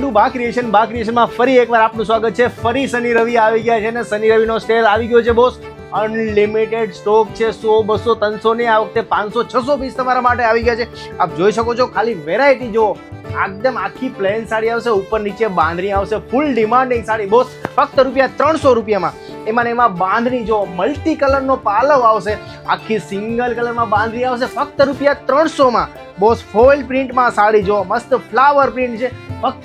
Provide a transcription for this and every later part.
Two બા ક્રિએશનમાં ફરી એકવાર આપનું સ્વાગત છે। ફરી શનિ રવિ આવી ગયા છે ને શનિ રવિનો સેલ આવી ગયો છે બોસ। અનલિમિટેડ સ્ટોક છે, 100 200 300 ની આ વખતે 500 600 પીસ તમારા માટે આવી ગયા છે। આપ જોઈ શકો છો, ખાલી વેરાયટી જુઓ, એકદમ આખી પ્લેન સાડી આવશે, ઉપર નીચે બાંધણી આવશે, ફૂલ ડિમાન્ડિંગ સાડી બોસ, ફક્ત ₹300 એમાં બાંધણી જો મલ્ટી કલરનો પાલવ આવશે, આખી સિંગલ કલરમાં બાંધણી આવશે, ફક્ત ₹300 બોસ। ફોઇલ પ્રિન્ટમાં સાડી જો, મસ્ત ફ્લાવર પ્રિન્ટ છે, ફક્ત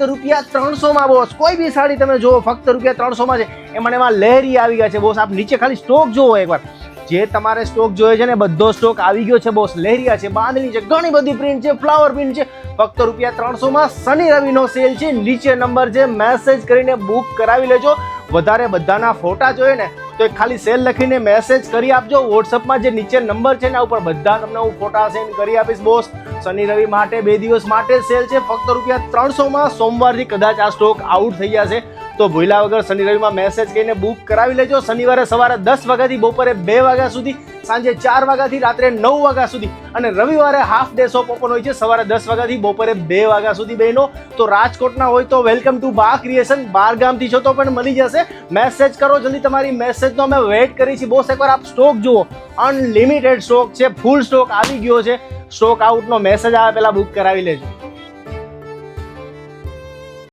₹300 બોસ। કોઈ બી સાડી તમે જુઓ ફક્ત ₹300 છે। એમાં લહેરી આવી ગયા છે બોસ। આપ નીચે ખાલી સ્ટોક જુઓ એકવાર, જે તમારે સ્ટોક જોઈએ છે ને બધો સ્ટોક આવી ગયો છે બોસ। લહેરિયા છે, બાંધણી છે, ઘણી બધી પ્રિન્ટ છે, ફ્લાવર પ્રિન્ટ છે, ફક્ત ₹300 શનિ રવિનો સેલ છે। નીચે નંબર છે, મેસેજ કરીને બુક કરાવી લેજો। વધારે બધાના ફોટા જોઈએ ને તો ખાલી સેલ લખીને મેસેજ કરી આપજો। વોટ્સઅપમાં જે નીચે નંબર છે ને ઉપર બધા તમને હું ફોટા સેન્ડ કરી આપીશ બોસ। શનિ રવિ માટે 2 દિવસ માટે સેલ છે, ફક્ત ₹300। સોમવારથી કદાચ આ સ્ટોક આઉટ થઈ જશે, તો ભૂલ્યા વગર શનિ રવિમાં મેસેજ કરીને બુક કરાવી લેજો। શનિવારે સવારે 10 વાગ્યાથી બપોરે 2 વાગ્યા સુધી, સાંજે 4 વાગ્યાથી રાત્રે 9 વાગ્યા સુધી, અને રવિવારે હાફ ડે શોપ ઓપન હોય છે, સવારે 10 વાગ્યાથી બપોરે 2 વાગ્યા સુધી બહેનો। તો રાજકોટના હોય તો વેલકમ ટુ બા ક્રિએશન, 12 ગામથી છો તો પણ મળી જશે। મેસેજ કરો જલ્દી, તમારી મેસેજનો અમે વેઇટ કરી છીએ બોસ। એકવાર આપ સ્ટોક જુઓ, અનલિમિટેડ સ્ટોક છે, ફૂલ સ્ટોક આવી ગયો છે। સ્ટોક આઉટનો મેસેજ આવે પહેલા બુક કરાવી લેજો।